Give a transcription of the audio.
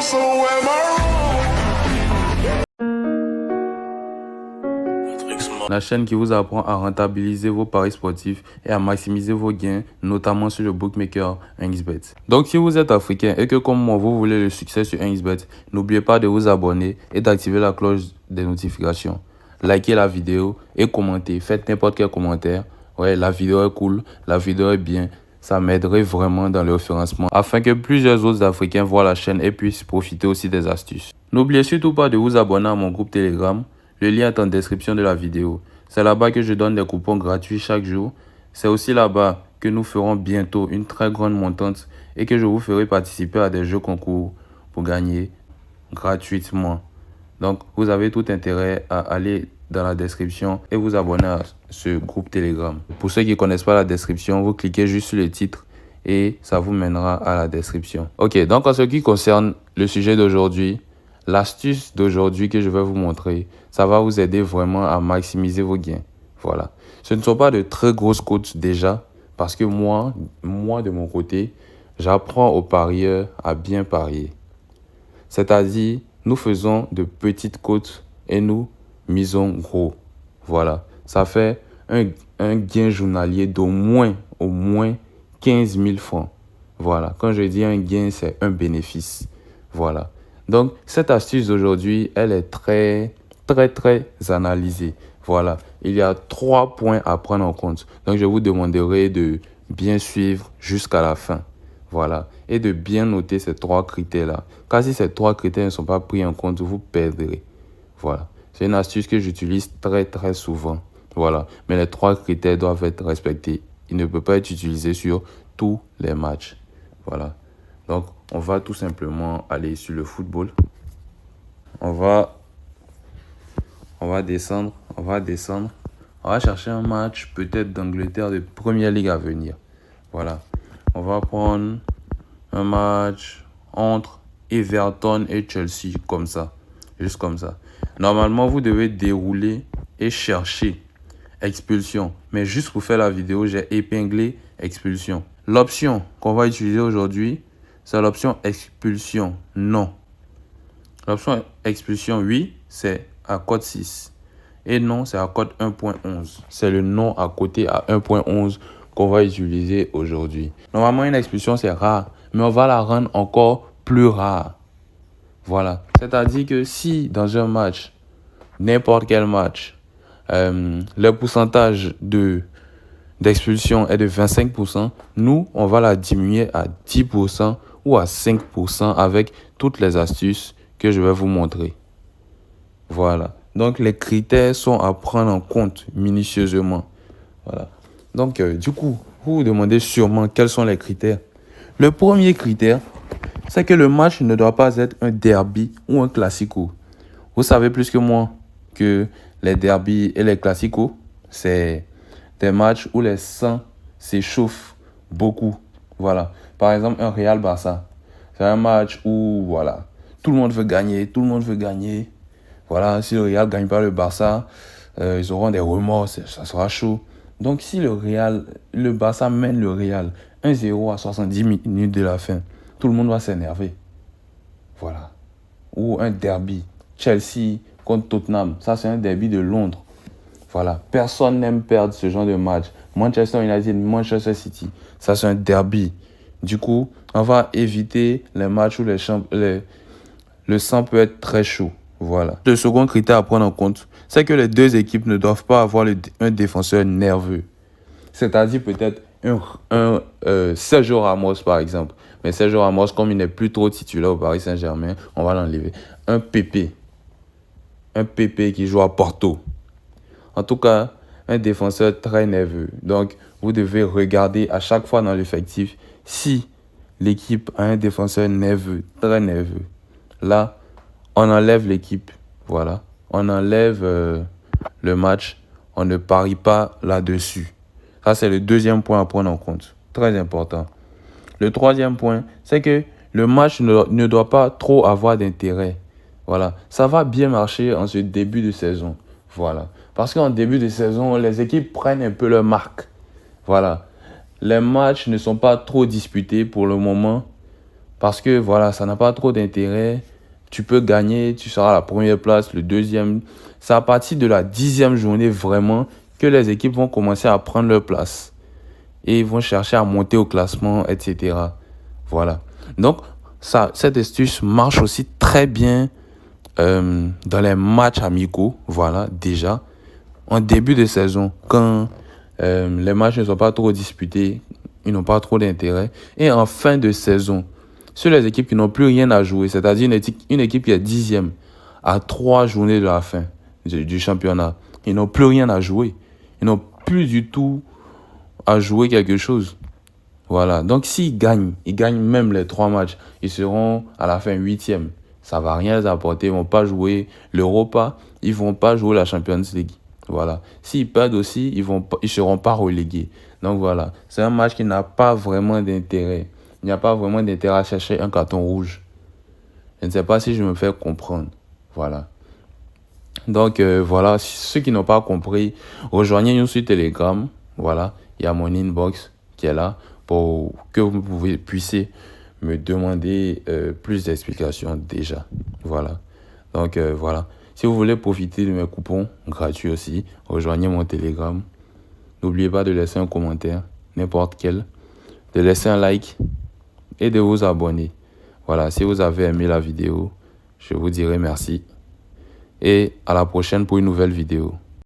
So am I wrong? La chaîne qui vous apprend à rentabiliser vos paris sportifs et à maximiser vos gains, notamment sur le bookmaker 1xBet. Donc si vous êtes africain et que comme moi vous voulez le succès sur 1xBet, n'oubliez pas de vous abonner et d'activer la cloche des notifications. Likez la vidéo et commentez, faites n'importe quel commentaire. Ouais, la vidéo est cool, la vidéo est bien. Ça m'aiderait vraiment dans le référencement afin que plusieurs autres Africains voient la chaîne et puissent profiter aussi des astuces. N'oubliez surtout pas de vous abonner à mon groupe Telegram. Le lien est en description de la vidéo. C'est là-bas que je donne des coupons gratuits chaque jour. C'est aussi là-bas que nous ferons bientôt une très grande montante et que je vous ferai participer à des jeux concours pour gagner gratuitement. Donc, vous avez tout intérêt à aller dans la description et vous abonner à ce groupe Telegram. Pour ceux qui ne connaissent pas la description, vous cliquez juste sur le titre et ça vous mènera à la description. Ok, donc en ce qui concerne le sujet d'aujourd'hui, l'astuce d'aujourd'hui que je vais vous montrer, ça va vous aider vraiment à maximiser vos gains. Voilà. Ce ne sont pas de très grosses cotes déjà, parce que moi de mon côté, j'apprends aux parieurs à bien parier. C'est-à-dire, nous faisons de petites cotes et nous misons gros. Voilà. Ça fait un gain journalier d'au moins 15 000 francs. Voilà. Quand je dis un gain, c'est un bénéfice. Voilà. Donc, cette astuce d'aujourd'hui, elle est très analysée. Voilà. Il y a 3 points à prendre en compte. Donc, je vous demanderai de bien suivre jusqu'à la fin. Voilà. Et de bien noter ces 3 critères-là. Car si ces 3 critères ne sont pas pris en compte, vous perdrez. Voilà. C'est une astuce que j'utilise très souvent. Voilà. Mais les 3 critères doivent être respectés. Il ne peut pas être utilisé sur tous les matchs. Voilà. Donc, on va tout simplement aller sur le football. On va descendre. On va chercher un match peut-être d'Angleterre de Première Ligue à venir. Voilà. On va prendre un match entre Everton et Chelsea comme ça. Juste comme ça. Normalement, vous devez dérouler et chercher expulsion. Mais juste pour faire la vidéo, j'ai épinglé expulsion. L'option qu'on va utiliser aujourd'hui, c'est l'option expulsion non. L'option expulsion oui, c'est à code 6. Et non, c'est à code 1.11. C'est le non à côté à 1.11 qu'on va utiliser aujourd'hui. Normalement, une expulsion, c'est rare. Mais on va la rendre encore plus rare. Voilà. C'est-à-dire que si dans un match, n'importe quel match, le pourcentage d'expulsion est de 25%, nous, on va la diminuer à 10% ou à 5% avec toutes les astuces que je vais vous montrer. Voilà. Donc, les critères sont à prendre en compte minutieusement. Voilà. Donc, du coup, vous vous demandez sûrement quels sont les critères. Le premier critère, c'est que le match ne doit pas être un derby ou un classico. Vous savez plus que moi que les derbys et les classicos, c'est des matchs où les sangs s'échauffent beaucoup. Voilà. Par exemple, un Real Barça. C'est un match où, voilà, tout le monde veut gagner. Voilà, si le Real ne gagne pas le Barça, ils auront des remords, ça sera chaud. Donc, si le Barça mène le Real 1-0 à 70 minutes de la fin, tout le monde va s'énerver. Voilà. Ou un derby. Chelsea contre Tottenham. Ça, c'est un derby de Londres. Voilà. Personne n'aime perdre ce genre de match. Manchester United, Manchester City. Ça, c'est un derby. Du coup, on va éviter les matchs où le sang peut être très chaud. Voilà. Le second critère à prendre en compte, c'est que les deux équipes ne doivent pas avoir un défenseur nerveux. C'est-à-dire peut-être un Sergio Ramos, par exemple. Mais Sergio Ramos, comme il n'est plus trop titulaire au Paris Saint-Germain, on va l'enlever. Un Pepe qui joue à Porto. En tout cas, un défenseur très nerveux. Donc, vous devez regarder à chaque fois dans l'effectif si l'équipe a un défenseur nerveux, très nerveux. Là, on enlève l'équipe. Voilà. On enlève le match. On ne parie pas là-dessus. Ça, c'est le deuxième point à prendre en compte. Très important. Le troisième point, c'est que le match ne doit pas trop avoir d'intérêt. Voilà. Ça va bien marcher en ce début de saison. Voilà. Parce qu'en début de saison, les équipes prennent un peu leur marque. Voilà. Les matchs ne sont pas trop disputés pour le moment. Parce que voilà, ça n'a pas trop d'intérêt. Tu peux gagner, tu seras à la première place, le deuxième. C'est à partir de la 10e journée vraiment que les équipes vont commencer à prendre leur place. Et ils vont chercher à monter au classement, etc. Voilà. Donc, cette astuce marche aussi très bien dans les matchs amicaux. Voilà, déjà. En début de saison, quand les matchs ne sont pas trop disputés, ils n'ont pas trop d'intérêt. Et en fin de saison, sur les équipes qui n'ont plus rien à jouer, c'est-à-dire une équipe qui est 10e à 3 journées de la fin du championnat, ils n'ont plus rien à jouer. Ils n'ont plus du tout à jouer quelque chose. Voilà. Donc, s'ils gagnent, ils gagnent même les 3 matchs, ils seront à la fin 8e. Ça ne va rien les apporter. Ils ne vont pas jouer l'Europa, ils ne vont pas jouer la Champions League. Voilà. S'ils perdent aussi, ils ne seront pas relégués. Donc voilà, c'est un match qui n'a pas vraiment d'intérêt. Il n'y a pas vraiment d'intérêt à chercher un carton rouge. Je ne sais pas si je me fais comprendre. Voilà. Donc voilà, ceux qui n'ont pas compris, rejoignez-nous sur Telegram. Voilà, il y a mon inbox qui est là pour que vous puissiez me demander plus d'explications déjà. Voilà. Donc voilà. Si vous voulez profiter de mes coupons gratuits aussi, rejoignez mon Telegram. N'oubliez pas de laisser un commentaire, n'importe quel, de laisser un like et de vous abonner. Voilà, si vous avez aimé la vidéo, je vous dirai merci. Et à la prochaine pour une nouvelle vidéo.